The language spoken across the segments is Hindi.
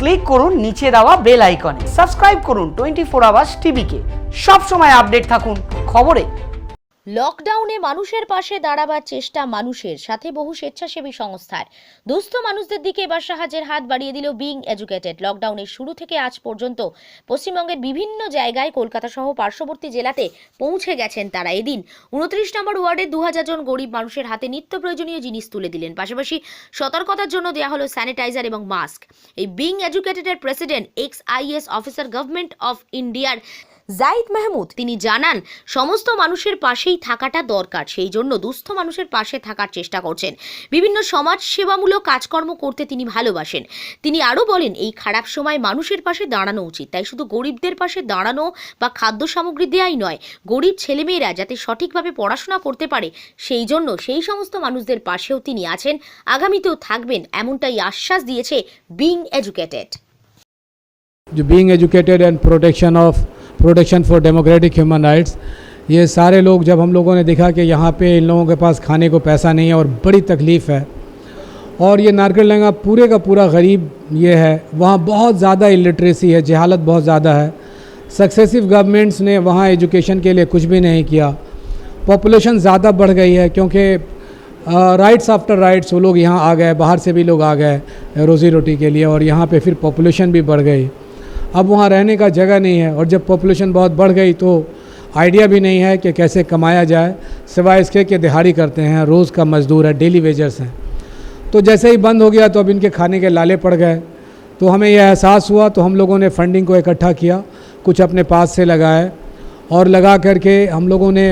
ক্লিক করুন নিচে দেওয়া বেল আইকনে। সাবস্ক্রাইব করুন 24 আওয়ার্স টিভিকে। সব সময় আপডেট থাকুন খবরে। লকডাউনে মানুষের পাশে দাঁড়াবার চেষ্টা মানুষের সাথে বহু স্বেচ্ছাসেবী সংস্থার। দুস্থ মানুষদের দিকে এবার সাহায্যের হাত বাড়িয়ে দিল বিং এডুকেটেড। লকডাউনের শুরু থেকে আজ পর্যন্ত পশ্চিমবঙ্গের বিভিন্ন জায়গায় কলকাতা সহ পার্শ্ববর্তী জেলাতে পৌঁছে গেছেন তারা। এদিন 29 নম্বর ওয়ার্ডে 2000 জন গরিব মানুষের হাতে নিত্য প্রয়োজনীয় জিনিস তুলে দিলেন। পাশাপাশি সতর্কতার জন্য দেওয়া হলো স্যানিটাইজার এবং মাস্ক। এই বিং এডুকেটেডের president ex IAS officer government of ইন্ডিয়ার জাহিদ মাহমুদ তিনি জানান, সমস্ত মানুষের পাশেই থাকাটা দরকার, সেই জন্য দুস্থ মানুষের পাশে থাকার চেষ্টা করছেন। বিভিন্ন সমাজ সেবামূলক কাজকর্ম করতে তিনি ভালোবাসেন। তিনি আরও বলেন, এই খারাপ সময় মানুষের পাশে দাঁড়ানো উচিত। তাই শুধু গরিবদের পাশে দাঁড়ানো বা খাদ্য সামগ্রী দেওয়াই নয়, গরিব ছেলেমেয়েরা যাতে সঠিকভাবে পড়াশোনা করতে পারে সেই জন্য সেই সমস্ত মানুষদের পাশেও তিনি আছেন, আগামীতেও থাকবেন, এমনটাই আশ্বাস দিয়েছে বিং এডুকেটেড। जो being educated and protection for democratic human rights, ये सारे लोग जब हम लोगों ने देखा कि यहाँ पे इन लोगों के पास खाने को पैसा नहीं है और बड़ी तकलीफ़ है, और ये नारकंडलैंगा पूरे का पूरा गरीब ये है, वहाँ बहुत ज़्यादा इलिटरेसी है, जहालत बहुत ज़्यादा है। सक्सेसिव गवर्नमेंट्स ने वहाँ एजुकेशन के लिए कुछ भी नहीं किया। पॉपुलेशन ज़्यादा बढ़ गई है क्योंकि राइट्स आफ्टर राइट्स वो लोग यहाँ आ गए, बाहर से भी लोग आ गए रोज़ी रोटी के लिए, और यहाँ पे फिर पॉपुलेशन भी बढ़ गई। अब वहाँ रहने का जगह नहीं है, और जब पॉपुलेशन बहुत बढ़ गई तो आइडिया भी नहीं है कि कैसे कमाया जाए, सिवाय इसके कि दिहाड़ी करते हैं, रोज़ का मज़दूर है, डेली वेजर्स हैं। तो जैसे ही बंद हो गया तो अब इनके खाने के लाले पड़ गए। तो हमें यह एहसास हुआ, तो हम लोगों ने फंडिंग को इकट्ठा किया, कुछ अपने पास से लगाए, और लगा करके हम लोगों ने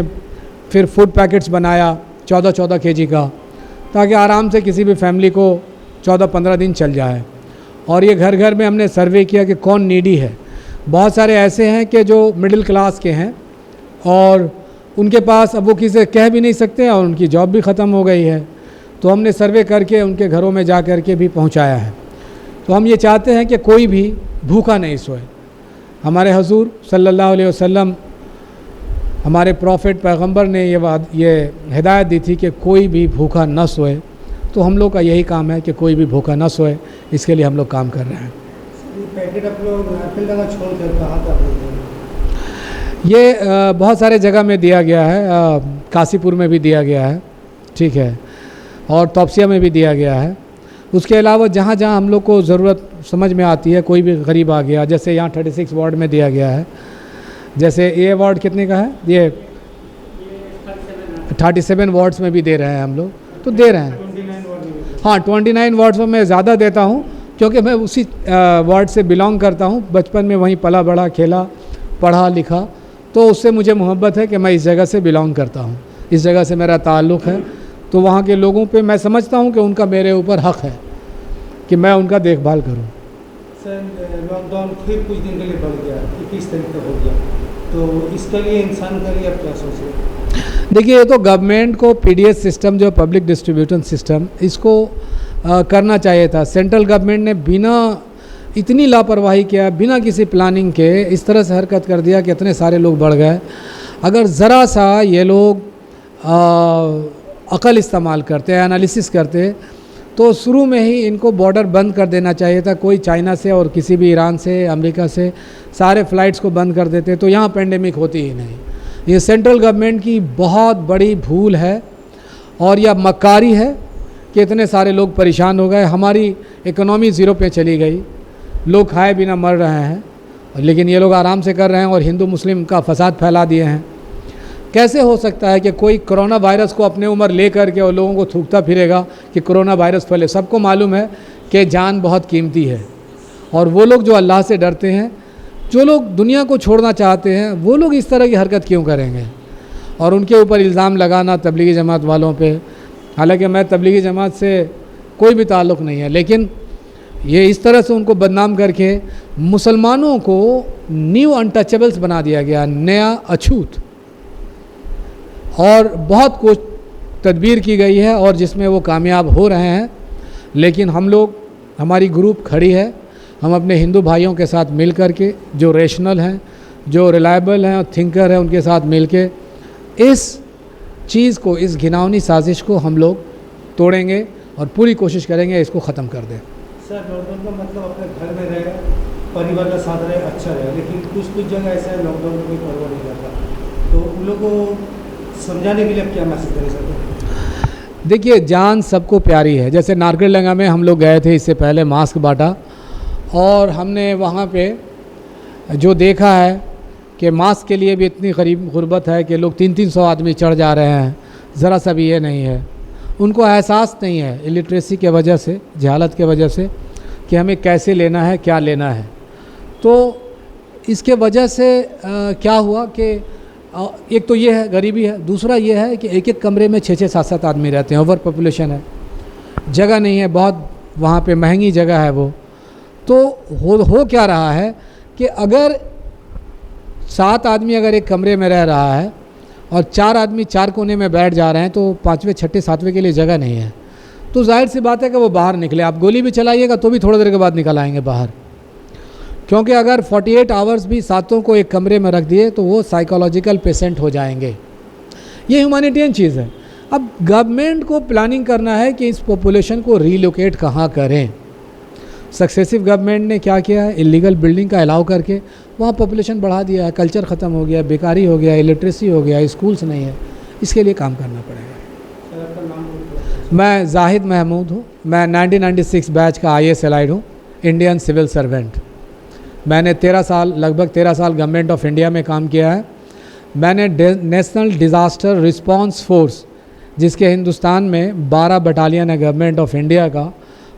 फिर फूड पैकेट्स बनाया 14-14 kg का, ताकि आराम से किसी भी फैमिली को 14-15 दिन चल जाए। और ये घर घर में हमने सर्वे किया कि कौन नीडी है। बहुत सारे ऐसे हैं कि जो मिडिल क्लास के हैं और उनके पास अब वो किसी से कह भी नहीं सकते और उनकी जॉब भी ख़त्म हो गई है, तो हमने सर्वे करके उनके घरों में जा कर के भी पहुंचाया है। तो हम ये चाहते हैं कि कोई भी भूखा नहीं सोए। हमारे हुजूर सल्लल्लाहु अलैहि वसल्लम, हमारे प्रॉफिट पैगंबर ने ये हिदायत दी थी कि कोई भी भूखा न सोए। तो हम लोग का यही काम है कि कोई भी भूखा न सोए, इसके लिए हम लोग काम कर रहे हैं। पैकेट आप लोग नारकंडलैंगा छोड़कर कहाँ तक? ये बहुत सारे जगह में दिया गया है, काशीपुर में भी दिया गया है, ठीक है, और तौबसिया में भी दिया गया है। उसके अलावा जहाँ जहाँ हम लोग को ज़रूरत समझ में आती है, कोई भी गरीब आ गया, जैसे यहाँ 36 वार्ड में दिया गया है। जैसे ये वार्ड कितने का है? ये 37 वार्ड्स में भी दे रहे हैं हम लोग, तो दे रहे हैं। हाँ, 29 वार्ड्स में मैं ज़्यादा देता हूँ क्योंकि मैं उसी वार्ड से बिलोंग करता हूँ। बचपन में वहीं पला बड़ा, खेला, पढ़ा लिखा, तो उससे मुझे मोहब्बत है कि मैं इस जगह से बिलोंग करता हूँ, इस जगह से मेरा ताल्लुक़ है। तो वहाँ के लोगों पे मैं समझता हूँ कि उनका मेरे ऊपर हक़ है कि मैं उनका देखभाल करूँ। सर, लॉकडाउन फिर कुछ दिन के लिए बढ़ गया, 21 तारीख तक हो गया, तो इसके लिए इंसान के लिए आप क्या सोच रहे हैं? देखिए, ये तो गवर्नमेंट को पीडीएस सिस्टम, जो पब्लिक डिस्ट्रीब्यूशन सिस्टम, इसको करना चाहिए था। सेंट्रल गवर्नमेंट ने बिना इतनी लापरवाही किया, बिना किसी प्लानिंग के इस तरह से हरकत कर दिया कि इतने सारे लोग बढ़ गए। अगर ज़रा सा ये लोग अकल इस्तेमाल करते, एनालिसिस करते, तो शुरू में ही इनको बॉर्डर बंद कर देना चाहिए था। कोई चाइना से और किसी भी ईरान से, अमेरिका से सारे फ़्लाइट्स को बंद कर देते तो यहाँ पेंडेमिक होती ही नहीं। ये सेंट्रल गवर्नमेंट की बहुत बड़ी भूल है और यह मक्कारी है कि इतने सारे लोग परेशान हो गए। हमारी इकोनॉमी ज़ीरो पे चली गई, लोग खाए बिना मर रहे हैं, लेकिन ये लोग आराम से कर रहे हैं और हिंदू मुस्लिम का फसाद फैला दिए हैं। कैसे हो सकता है कि कोई कोरोना वायरस को अपने उम्र ले करके और लोगों को थूकता फिरेगा कि कोरोना वायरस फैले? सबको मालूम है कि जान बहुत कीमती है, और वो लोग जो अल्लाह से डरते हैं, जो लोग दुनिया को छोड़ना चाहते हैं, वो लोग इस तरह की हरकत क्यों करेंगे? और उनके ऊपर इल्ज़ाम लगाना तबलीगी जमात वालों पे, हालांकि मैं तबलीगी जमात से कोई भी ताल्लुक़ नहीं है, लेकिन ये इस तरह से उनको बदनाम करके मुसलमानों को न्यू अनटचेबल्स बना दिया गया, नया अछूत। और बहुत कुछ तदबीर की गई है और जिसमें वो कामयाब हो रहे हैं, लेकिन हम लोग, हमारी ग्रुप खड़ी है, हम अपने हिंदू भाइयों के साथ मिल कर के, जो रेशनल हैं, जो रिलायबल हैं और थिंकर हैं, उनके साथ मिल के इस चीज़ को, इस घिनौनी साजिश को हम लोग तोड़ेंगे और पूरी कोशिश करेंगे इसको ख़त्म कर दें। सर लॉकडाउन का मतलब अपने घर में रहे, परिवार का साथ रहे, अच्छा रहे, लेकिन कुछ जगह ऐसा है लॉकडाउन में कोई परवाह नहीं करता, तो उन लोगों को समझाने के लिए आप क्या मैसेज देना चाहते हैं? देखिए, जान सबको प्यारी है। जैसे नारकलडंगा में हम लोग गए थे, इससे पहले मास्क बांटा, और हमने वहाँ पे जो देखा है कि मास्क के लिए भी इतनी गुर्बत है कि लोग 300-300 आदमी चढ़ जा रहे हैं। ज़रा सा भी ये नहीं है, उनको एहसास नहीं है इलिटरेसी के वजह से, जहालत के वजह से, कि हमें कैसे लेना है, क्या लेना है। तो इसके वजह से क्या हुआ कि एक तो ये है गरीबी है, दूसरा ये है कि एक एक कमरे में 6-6, 7-7 आदमी रहते हैं, ओवर पॉपुलेशन है, जगह नहीं है, बहुत वहाँ पे महंगी जगह है वो। तो हो क्या रहा है कि अगर 7 आदमी अगर एक कमरे में रह रहा है और 4 आदमी 4 कोने में बैठ जा रहे हैं, तो 5वें, 6ठे, 7वें के लिए जगह नहीं है। तो जाहिर सी बात है कि वो बाहर निकले। आप गोली भी चलाइएगा तो भी थोड़ी देर के बाद निकल आएंगे बाहर, क्योंकि अगर 48 आवर्स भी सातों को एक कमरे में रख दिए तो वो साइकोलॉजिकल पेशेंट हो जाएंगे। ये ह्यूमैनिटेरियन चीज़ है। अब गवर्नमेंट को प्लानिंग करना है कि इस पॉपुलेशन को रीलोकेट कहाँ करें। सक्सेसिव गवर्नमेंट ने क्या किया है, इलीगल बिल्डिंग का अलाउ करके वहाँ पॉपुलेशन बढ़ा दिया है, कल्चर ख़त्म हो गया, बेकारी हो गया, इलिटरेसी हो गया, स्कूल्स नहीं है। इसके लिए काम करना पड़ेगा। मैं जाहिद महमूद हूँ, मैं 1996 बैच का IAS एलाइड हूँ, इंडियन सिविल सर्वेंट। मैंने 13 साल, लगभग 13 साल गवर्नमेंट ऑफ इंडिया में काम किया है। मैंने नेशनल डिज़ास्टर रिस्पांस फोर्स, जिसके हिंदुस्तान में 12 बटालियन है गवर्नमेंट ऑफ इंडिया का,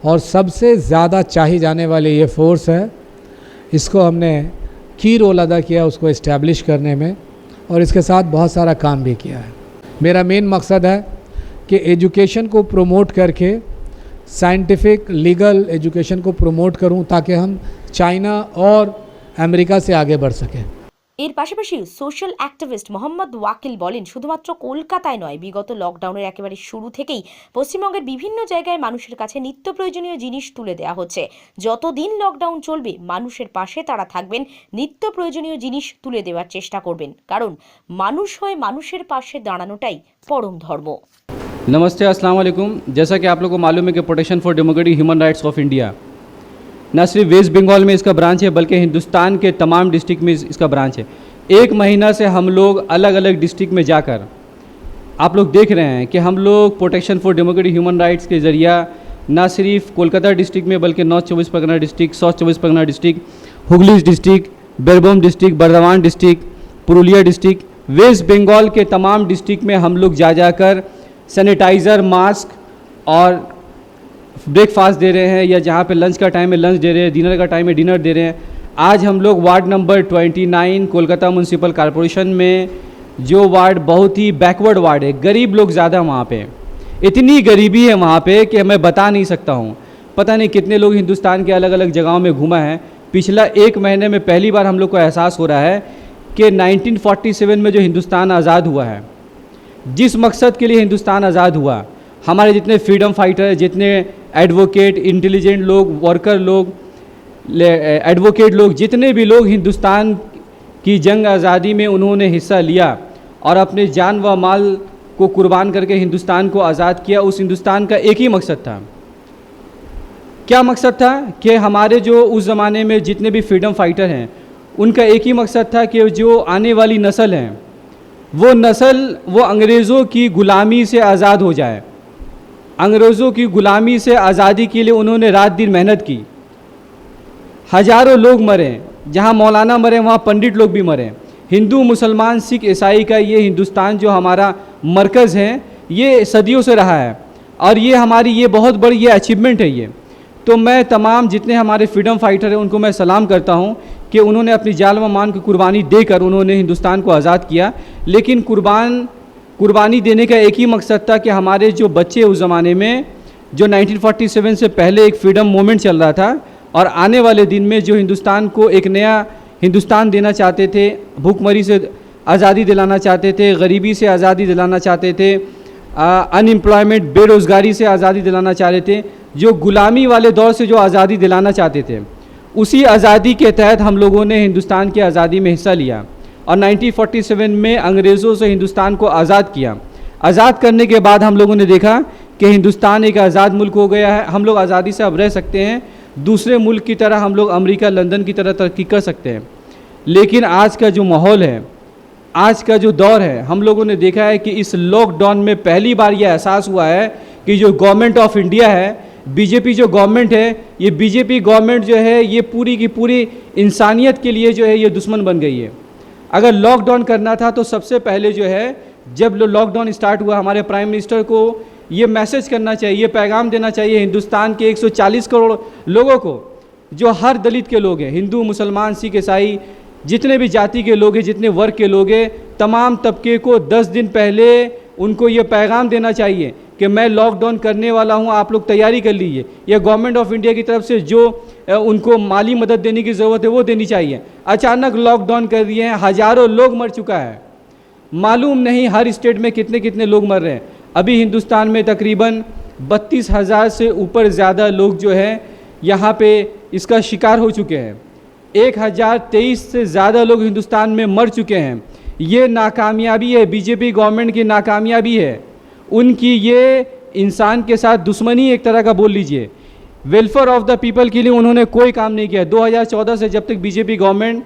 और सबसे ज़्यादा चाही जाने वाली ये फोर्स है, इसको हमने की रोल अदा किया उसको इस्टेब्लिश करने में, और इसके साथ बहुत सारा काम भी किया है। मेरा मेन मकसद है कि एजुकेशन को प्रमोट करके, साइंटिफिक लीगल एजुकेशन को प्रमोट करूं, ताकि हम चाइना और अमेरिका से आगे बढ़ सकें। এর পাশাপাশি সোশ্যাল অ্যাক্টিভিস্ট মোহাম্মদ ওয়াকিল বলেন, শুধুমাত্র কলকাতায় নয়, বিগত লকডাউনের একেবারে শুরু থেকেই পশ্চিমবঙ্গের বিভিন্ন জায়গায় মানুষের কাছে নিত্য প্রয়োজনীয় জিনিস তুলে দেওয়া হচ্ছে। যতদিন লকডাউন চলবে মানুষের পাশে তারা থাকবেন, নিত্য প্রয়োজনীয় জিনিস তুলে দেওয়ার চেষ্টা করবেন, কারণ মানুষ হয়ে মানুষের পাশে দাঁড়ানোটাই পরম ধর্ম। नमस्ते, अस्सलाम वालेकुम। जैसा कि आप लोगों को मालूम है कि protection for democratic human rights of India न सिर्फ वेस्ट बंगाल में इसका ब्रांच है, बल्कि हिंदुस्तान के तमाम डिस्ट्रिक्ट में इसका ब्रांच है। एक महीना से हम लोग अलग अलग डिस्ट्रिक्ट में जाकर, आप लोग देख रहे हैं कि हम लोग protection for democratic human rights के ज़रिया न सिर्फ कोलकाता डिस्ट्रिक्ट में, बल्कि north 24 Pargana district, south 24 Pargana district, Hooghly district, Birbhum district, Bardhaman district, Purulia district, west Bengal के तमाम डिस्ट्रिक्ट में हम लोग जा कर सैनिटाइज़र, मास्क और ब्रेकफास्ट दे रहे हैं, या जहाँ पे लंच का टाइम है लंच दे रहे हैं, डिनर का टाइम है डिनर दे रहे हैं। आज हम लोग ward number 29 Kolkata municipal corporation में, जो वार्ड बहुत ही बैकवर्ड वार्ड है, गरीब लोग ज़्यादा वहाँ पे, इतनी गरीबी है वहाँ पे कि मैं बता नहीं सकता हूँ। पता नहीं कितने लोग हिंदुस्तान के अलग अलग जगहों में घूमा है। पिछला 1 महीने में पहली बार हम लोग को एहसास हो रहा है कि 1947 में जो हिंदुस्तान आज़ाद हुआ है, जिस मकसद के लिए हिंदुस्तान आज़ाद हुआ, हमारे जितने फ्रीडम फाइटर, जितने एडवोकेट, इंटेलिजेंट लोग, वर्कर लोग, एडवोकेट लोग, जितने भी लोग हिंदुस्तान की जंग आज़ादी में उन्होंने हिस्सा लिया और अपने जान व माल को कुर्बान करके हिंदुस्तान को आज़ाद किया, उस हिंदुस्तान का एक ही मकसद था। क्या मकसद था कि हमारे जो उस ज़माने में जितने भी फ्रीडम फाइटर हैं, उनका एक ही मकसद था कि जो आने वाली नस्ल है, वो नस्ल वो अंग्रेज़ों की ग़ुलामी से आज़ाद हो जाए। अंग्रेज़ों की ग़ुलामी से आज़ादी के लिए उन्होंने रात दिन मेहनत की। हज़ारों लोग मरे, जहाँ मौलाना मरे वहाँ पंडित लोग भी मरे। हिंदू, मुसलमान, सिख, ईसाई का ये हिंदुस्तान जो हमारा मरकज़ है, ये सदियों से रहा है, और ये हमारी ये बहुत बड़ी ये अचीवमेंट है ये। तो मैं तमाम जितने हमारे फ्रीडम फाइटर हैं उनको मैं सलाम करता हूँ कि उन्होंने अपनी जान व मान की कुर्बानी देकर उन्होंने हिंदुस्तान को आज़ाद किया। लेकिन कुर्बानी देने का एक ही मकसद था कि हमारे जो बच्चे उस ज़माने में, जो 1947 से पहले एक फ्रीडम मूवमेंट चल रहा था और आने वाले दिन में जो हिंदुस्तान को एक नया हिंदुस्तान देना चाहते थे, भूखमरी से आज़ादी दिलाना चाहते थे, गरीबी से आज़ादी दिलाना चाहते थे, अनएम्प्लॉयमेंट, बेरोज़गारी से आज़ादी दिलाना चाहते थे, जो ग़ुलामी वाले दौर से जो आज़ादी दिलाना चाहते थे, उसी आज़ादी के तहत हम लोगों ने हिंदुस्तान की आज़ादी में हिस्सा लिया और 1947 में अंग्रेज़ों से हिंदुस्तान को आज़ाद किया। आज़ाद करने के बाद हम लोगों ने देखा कि हिंदुस्तान एक आज़ाद मुल्क हो गया है, हम लोग आज़ादी से अब रह सकते हैं। दूसरे मुल्क की तरह हम लोग अमेरिका, लंदन की तरह तरक्की कर सकते हैं। लेकिन आज का जो माहौल है, आज का जो दौर है, हम लोगों ने देखा है कि इस लॉकडाउन में पहली बार यह एहसास हुआ है कि जो गवर्नमेंट ऑफ इंडिया है, बीजेपी जो गवर्नमेंट है, ये बीजेपी गवर्नमेंट जो है ये पूरी की पूरी इंसानियत के लिए जो है ये दुश्मन बन गई है। अगर लॉकडाउन करना था तो सबसे पहले जो है, जब लॉकडाउन स्टार्ट हुआ, हमारे प्राइम मिनिस्टर को ये मैसेज करना चाहिए, ये पैगाम देना चाहिए हिंदुस्तान के 140 करोड़ लोगों को, जो हर दलित के लोग हैं, हिंदू, मुसलमान, सिख, ईसाई, जितने भी जाति के लोग हैं, जितने वर्ग के लोग हैं, तमाम तबके को 10 दिन पहले उनको ये पैगाम देना चाहिए कि मैं लॉकडाउन करने वाला हूँ, आप लोग तैयारी कर लीजिए। यह गवर्नमेंट ऑफ इंडिया की तरफ से जो उनको माली मदद देने की ज़रूरत है वो देनी चाहिए। अचानक लॉकडाउन कर दिए हैं, हज़ारों लोग मर चुका है, मालूम नहीं हर स्टेट में कितने कितने लोग मर रहे हैं। अभी हिंदुस्तान में तकरीबन 32,000 से ऊपर ज़्यादा लोग जो है यहाँ पे इसका शिकार हो चुके हैं। 1023 से ज़्यादा लोग हिंदुस्तान में मर चुके हैं। ये नाकामयाबी है, बीजेपी गवर्नमेंट की नाकामयाबी है, उनकी ये इंसान के साथ दुश्मनी एक तरह का बोल लीजिए। वेलफेयर ऑफ द पीपल के लिए उन्होंने कोई काम नहीं किया। 2014 से जब तक बीजेपी गवर्नमेंट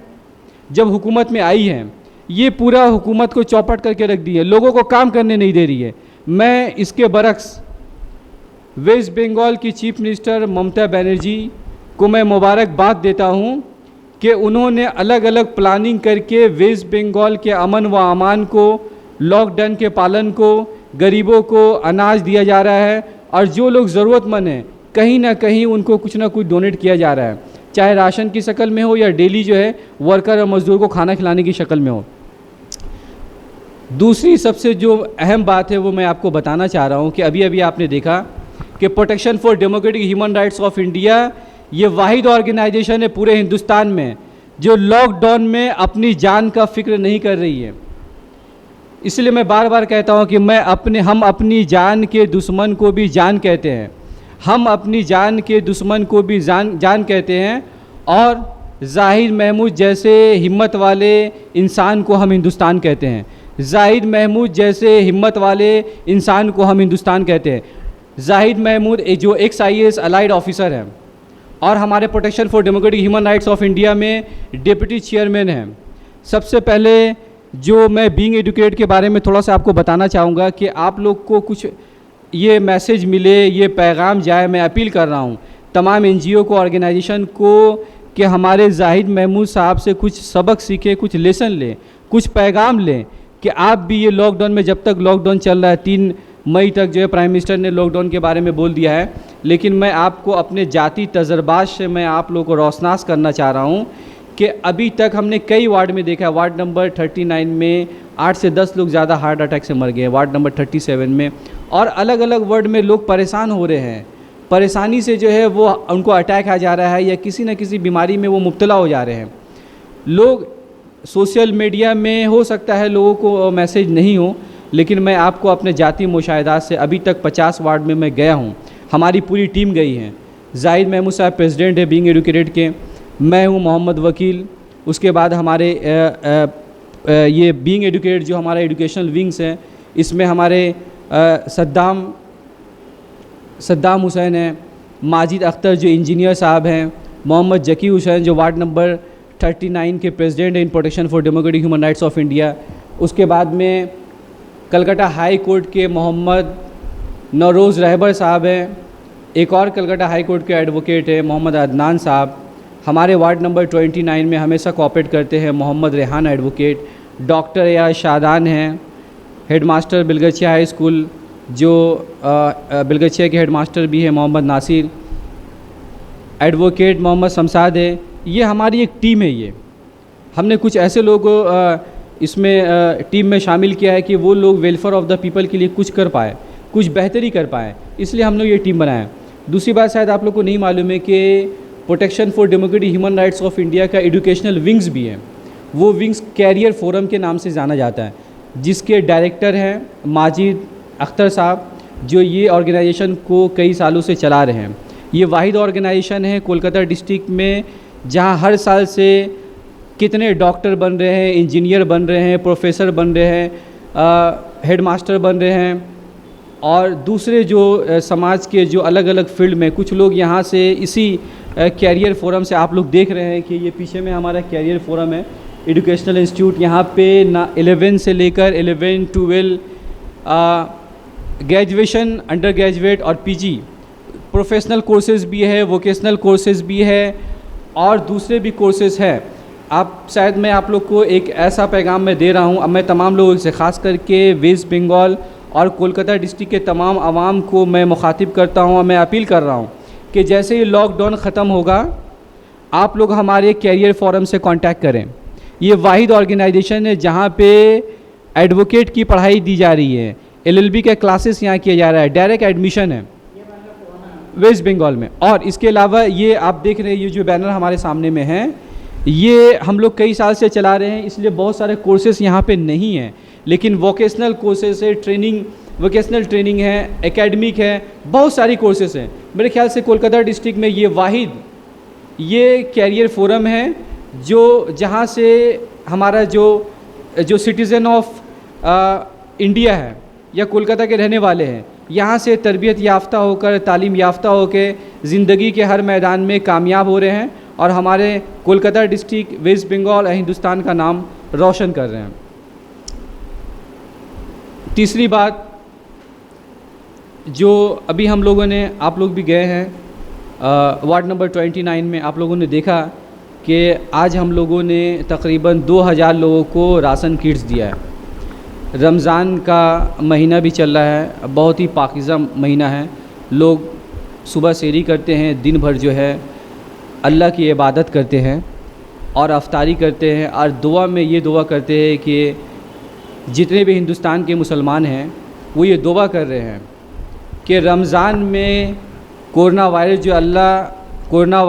जब हुकूमत में आई है, ये पूरा हुकूमत को चौपट करके रख दी है, लोगों को काम करने नहीं दे रही है। मैं इसके बरक्स वेस्ट बंगाल की चीफ मिनिस्टर ममता बनर्जी को मैं मुबारकबाद देता हूँ कि उन्होंने अलग अलग प्लानिंग करके वेस्ट बंगाल के अमन व अमान को, लॉकडाउन के पालन को, गरीबों को अनाज दिया जा रहा है, और जो लोग ज़रूरतमंद हैं कहीं ना कहीं उनको कुछ ना कुछ डोनेट किया जा रहा है, चाहे राशन की शक्ल में हो या डेली जो है वर्कर और मजदूर को खाना खिलाने की शक्ल में हो। दूसरी सबसे जो अहम बात है वो मैं आपको बताना चाह रहा हूँ कि अभी अभी आपने देखा कि protection for democratic human rights of India ये वाहिद ऑर्गेनाइजेशन है पूरे हिंदुस्तान में जो लॉकडाउन में अपनी जान का फिक्र नहीं कर रही है। इसलिए मैं बार बार कहता हूँ कि हम अपनी जान के दुश्मन को भी जान कहते हैं, हम अपनी जान के दुश्मन को भी जान कहते हैं, और जाहिद महमूद जैसे हिम्मत वाले इंसान को हम हिंदुस्तान कहते हैं। जाहिद महमूद जैसे हिम्मत वाले इंसान को हम हिंदुस्तान कहते हैं। जाहिद महमूद जो XIAS अलाइड ऑफिसर हैं और हमारे protection for democratic human rights of India में डिप्टी चेयरमैन हैं। सबसे पहले जो मैं बीइंग एजुकेट के बारे में थोड़ा सा आपको बताना चाहूँगा कि आप लोग को कुछ ये मैसेज मिले, ये पैगाम जाए। मैं अपील कर रहा हूँ तमाम NGO को, ऑर्गेनाइजेशन को कि हमारे जाहिद महमूद साहब से कुछ सबक सीखें, कुछ लेसन लें, कुछ पैगाम लें कि आप भी ये लॉकडाउन में, जब तक लॉकडाउन चल रहा है 3 मई तक जो है प्राइम मिनिस्टर ने लॉकडाउन के बारे में बोल दिया है, लेकिन मैं आपको अपने जाती तजर्बात से मैं आप लोगों को रोशनास करना चाह रहा हूँ कि अभी तक हमने कई वार्ड में देखा है। वार्ड नंबर 39 में 8 से 10 लोग ज़्यादा हार्ट अटैक से मर गए, वार्ड नंबर 37 में, और अलग अलग वार्ड में लोग परेशान हो रहे हैं। परेशानी से जो है वो उनको अटैक आ जा रहा है या किसी न किसी बीमारी में वो मुब्तला हो जा रहे हैं। लोग सोशल मीडिया में हो सकता है लोगों को मैसेज नहीं हो, लेकिन मैं आपको अपने जाती मुशाहिदात से अभी तक 50 वार्ड में मैं गया हूँ, हमारी पूरी टीम गई है। जाहिद महमूद साहब प्रेसिडेंट है बीइंग एजुकेटेड के, मैं हूँ मोहम्मद वकील, उसके बाद हमारे ये बीइंग एजुकेटेड जो हमारा एजुकेशनल विंग्स हैं, इसमें हमारे सद्दाम हुसैन हैं, माजिद अख्तर जो इंजीनियर साहब हैं, मोहम्मद जकी हुसैन जो वार्ड नंबर 39 के प्रेसिडेंट हैं इन protection for democratic human rights of India. उसके बाद में कलकत्ता हाई कोर्ट के मोहम्मद नौरोज़ रहबर साहब हैं, एक और कलकत्ता हाई कोर्ट के एडवोकेट हैं मोहम्मद अदनान साहब। हमारे वार्ड नंबर 29 में हमेशा कोऑपरेट करते हैं मोहम्मद रेहान एडवोकेट, डॉक्टर या शादान हैं, हेडमास्टर बिलगछिया हाई स्कूल जो बिलगछिया के हेडमास्टर भी हैं मोहम्मद नासिर, एडवोकेट मोहम्मद शमसाद है। ये हमारी एक टीम है। ये हमने कुछ ऐसे लोग इसमें टीम में शामिल किया है कि वो लोग वेलफेयर ऑफ द पीपल के लिए कुछ कर पाए, कुछ बेहतरी कर पाए, इसलिए हम लोग ये टीम बनाए। दूसरी बात शायद आप लोग को नहीं मालूम है कि protection for democratic human rights of India का एजुकेशनल विंग्स भी है। वो विंग्स कैरियर फोरम के नाम से जाना जाता है, जिसके डायरेक्टर हैं माजिद अख्तर साहब, जो ये ऑर्गेनाइजेशन को कई सालों से चला रहे हैं। ये वाहिद ऑर्गेनाइजेशन है कोलकाता डिस्ट्रिक्ट में जहाँ हर साल से कितने डॉक्टर बन रहे हैं, इंजीनियर बन रहे हैं, प्रोफेसर बन रहे हैं, हेडमास्टर बन रहे हैं, और दूसरे जो समाज के जो अलग अलग फील्ड में कुछ लोग यहाँ से इसी कैरियर फोरम से। आप लोग देख रहे हैं कि ये पीछे में हमारा कैरियर फोरम है, एजुकेशनल इंस्टीट्यूट। यहाँ पे ना 11 से लेकर 11, 12 ग्रेजुएशन, अंडर ग्रेजुएट और पीजी प्रोफेशनल कोर्सेज़ भी है, वोकेशनल कोर्सेज़ भी है और दूसरे भी कोर्सेज़ हैं। आप शायद मैं आप लोग को एक ऐसा पैगाम मैं दे रहा हूँ, अब मैं तमाम लोगों से ख़ास करके वेस्ट बंगाल और कोलकाता डिस्ट्रिक्ट के तमाम आवाम को मैं मुखातिब करता हूँ और मैं अपील कर रहा हूँ कि जैसे ही लॉकडाउन ख़त्म होगा आप लोग हमारे कैरियर फोरम से कांटेक्ट करें। ये वाहिद ऑर्गेनाइजेशन है जहाँ पे एडवोकेट की पढ़ाई दी जा रही है, LLB के क्लासेस यहाँ किया जा रहा है, डायरेक्ट एडमिशन है वेस्ट बंगाल में। और इसके अलावा ये आप देख रहे हैं, ये जो बैनर हमारे सामने में है, ये हम लोग कई साल से चला रहे हैं, इसलिए बहुत सारे कोर्सेज़ यहाँ पे नहीं हैं, लेकिन वोकेशनल कोर्सेज़ है, ट्रेनिंग, वोकेशनल ट्रेनिंग है, एकेडमिक है, बहुत सारी कोर्सेज़ हैं। मेरे ख्याल से कोलकाता डिस्ट्रिक्ट में ये वाहिद ये कैरियर फोरम है जो जहाँ से हमारा जो सिटीज़न ऑफ इंडिया है या कोलकाता के रहने वाले हैं, यहाँ से तरबियत याफ्ता होकर, तालीम याफ्ता होकर ज़िंदगी के हर मैदान में कामयाब हो रहे हैं और हमारे कोलकाता डिस्ट्रिक्ट, वेस्ट बंगाल और हिंदुस्तान का नाम रोशन कर रहे हैं। तीसरी बात जो अभी हम लोगों ने, आप लोग भी गए हैं वार्ड नंबर 29 में, आप लोगों ने देखा कि आज हम लोगों ने तकरीबन 2000 लोगों को राशन किट्स दिया है। रमज़ान का महीना भी चल रहा है, बहुत ही पाकीज़ा महीना है। लोग सुबह सेहरी करते हैं, दिन भर जो है अल्लाह की इबादत करते हैं और अफ्तारी करते हैं और दुआ में ये दुआ करते हैं कि जितने भी हिंदुस्तान के मुसलमान हैं वो ये दुआ कर रहे हैं कि रमज़ान में कोरोना वायरस जो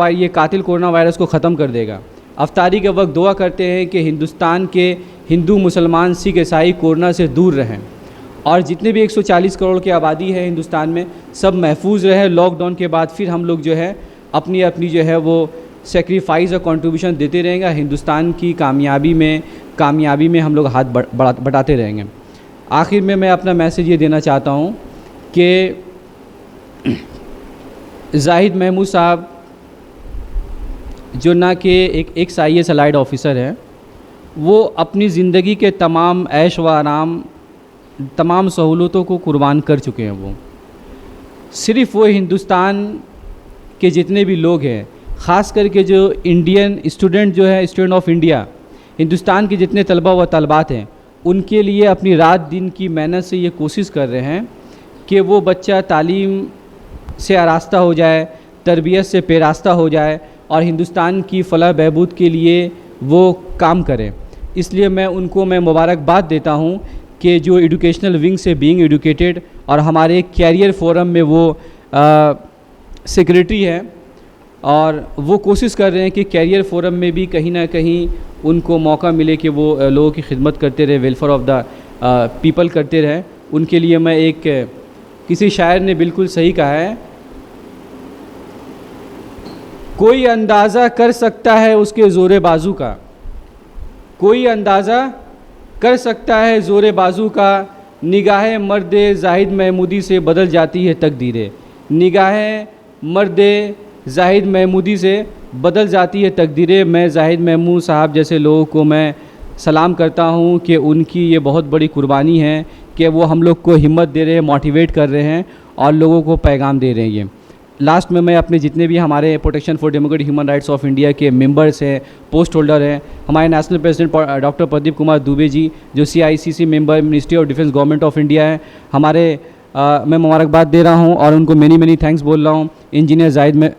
ये कातिल कोरोना वायरस को ख़त्म कर देगा। अफ्तारी के वक्त दुआ करते हैं कि हिंदुस्तान के हिंदू, मुसलमान, सिख, ईसाई कोरोना से दूर रहें और जितने भी 140 करोड़ की आबादी है हिंदुस्तान में सब महफूज रहे। लॉकडाउन के बाद फिर हम लोग जो है अपनी जो है वो सेक्रीफाइस और कंट्रीब्यूशन देते रहेंगे। हिंदुस्तान की कामयाबी में हम लोग हाथ बटाते रहेंगे। आखिर में मैं अपना मैसेज ये देना चाहता हूँ कि जाहिद महमूद साहब जो ना कि एक IAS अलाइड ऑफिसर हैं, वो अपनी ज़िंदगी के तमाम ऐश व आराम, तमाम सहूलतों को कुर्बान कर चुके हैं। वो सिर्फ़ वो हिंदुस्तान के जितने भी लोग हैं, ख़ास करके जो इंडियन स्टूडेंट जो है, स्टूडेंट ऑफ इंडिया, हिंदुस्तान के जितने तलबा व तलबात हैं, उनके लिए अपनी रात दिन की मेहनत से ये कोशिश कर रहे हैं कि वो बच्चा तालीम से आरास्ता हो जाए, तरबियत से पेरास्ता हो जाए और हिंदुस्तान की फलाह बहबूद के लिए वो काम करें। इसलिए मैं मुबारकबाद देता हूँ कि जो एजुकेशनल विंग से बीइंग एजुकेटेड और हमारे कैरियर फोरम में वो सेक्रेटरी है और वो कोशिश कर रहे हैं कि कैरियर फोरम में भी कहीं ना कहीं उनको मौका मिले कि वो लोगों की खिदमत करते रहे, वेलफेयर ऑफ द पीपल करते रहे। उनके लिए मैं किसी शायर ने बिल्कुल सही कहा है, कोई अंदाज़ा कर सकता है उसके ज़ोरे बाजू का, कोई अंदाज़ा कर सकता है ज़ोरे बाजू का, निगाह मर्द जाहिद महमूदी से बदल जाती है तकदीरें, निगाह मर्द जाहिद महमूदी से बदल जाती है तकदीरें। मैं जाहिद महमूद साहब जैसे लोगों को मैं सलाम करता हूँ कि उनकी ये बहुत बड़ी कुर्बानी है कि वो हम लोग को हिम्मत दे रहे हैं, मोटिवेट कर रहे हैं और लोगों को पैगाम दे रहे हैं। ये लास्ट में मैं अपने जितने भी हमारे protection for democratic human rights of India के मेंबर्स हैं, पोस्ट होल्डर हैं, हमारे national president doctor Pradeep Kumar Dubey ji जो CICC member, ministry of defence, government of India है, हमारे मैं मुबारकबाद दे रहा हूं और उनको मेनी थैंक्स बोल रहा हूं। इंजीनियर जाहिद में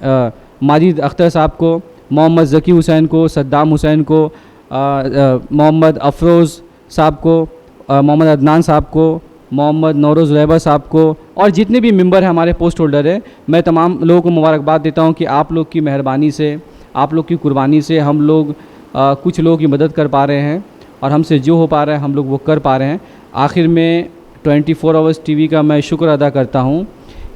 माजिद अख्तर साहब को, मोहम्मद ज़की हुसैन को, सद्दाम हुसैन को, मोहम्मद अफरोज़ साहब को, मोहम्मद अदनान साहब को, मोहम्मद नौरोज़ रहबर साहब को और जितने भी मेंबर हैं हमारे पोस्ट होल्डर हैं, मैं तमाम लोगों को मुबारकबाद देता हूं कि आप लोग की मेहरबानी से, आप लोग की कुर्बानी से हम लोग कुछ लोगों की मदद कर पा रहे हैं और हमसे जो हो पा रहा है हम लोग वो कर पा रहे हैं। आखिर में 24 आवर्स TV का मैं शुक्र अदा करता हूं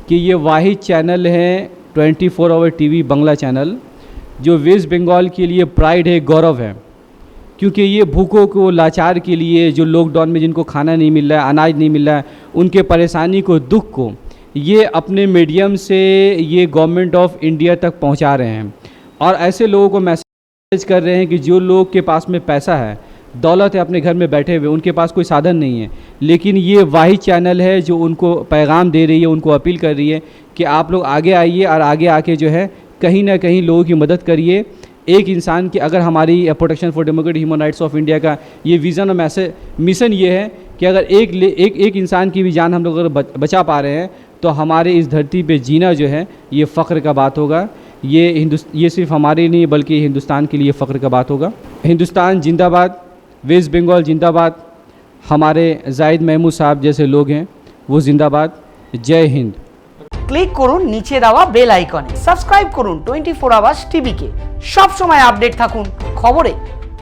कि ये वाहिद चैनल है 24 आवर TV बांग्ला चैनल जो वेस्ट बंगाल के लिए प्राइड है, गौरव है, क्योंकि ये भूखों को, लाचार के लिए, जो लॉकडाउन में जिनको खाना नहीं मिल रहा है, अनाज नहीं मिल रहा है, उनके परेशानी को, दुख को ये अपने मीडियम से ये गवर्नमेंट ऑफ इंडिया तक पहुंचा रहे हैं और ऐसे लोगों को मैसेज कर रहे हैं कि जो लोग के पास में पैसा है, दौलत है, अपने घर में बैठे हुए, उनके पास कोई साधन नहीं है, लेकिन ये वही चैनल है जो उनको पैगाम दे रही है, उनको अपील कर रही है कि आप लोग आगे आइए और आगे आके जो है कहीं ना कहीं लोगों की मदद करिए। एक इंसान की अगर हमारी protection for democratic human rights of India का ये विज़न और मिशन ये है कि अगर एक इंसान की भी जान हम लोग अगर बचा पा रहे हैं तो हमारे इस धरती पे जीना जो है ये फ़ख्र का बात होगा। ये सिर्फ हमारे नहीं बल्कि हिंदुस्तान के लिए फ़ख्र का बात होगा। हिंदुस्तान जिंदाबाद, वेस्ट बंगाल जिंदाबाद, हमारे जाहिद महमूद साहब जैसे लोग हैं वो जिंदाबाद। जय हिंद। ক্লিক করুন নিচে দেওয়া বেল আইকনে, সাবস্ক্রাইব করুন 24 আওয়ার্স টিভিকে। সব সময় আপডেট থাকুন খবরে।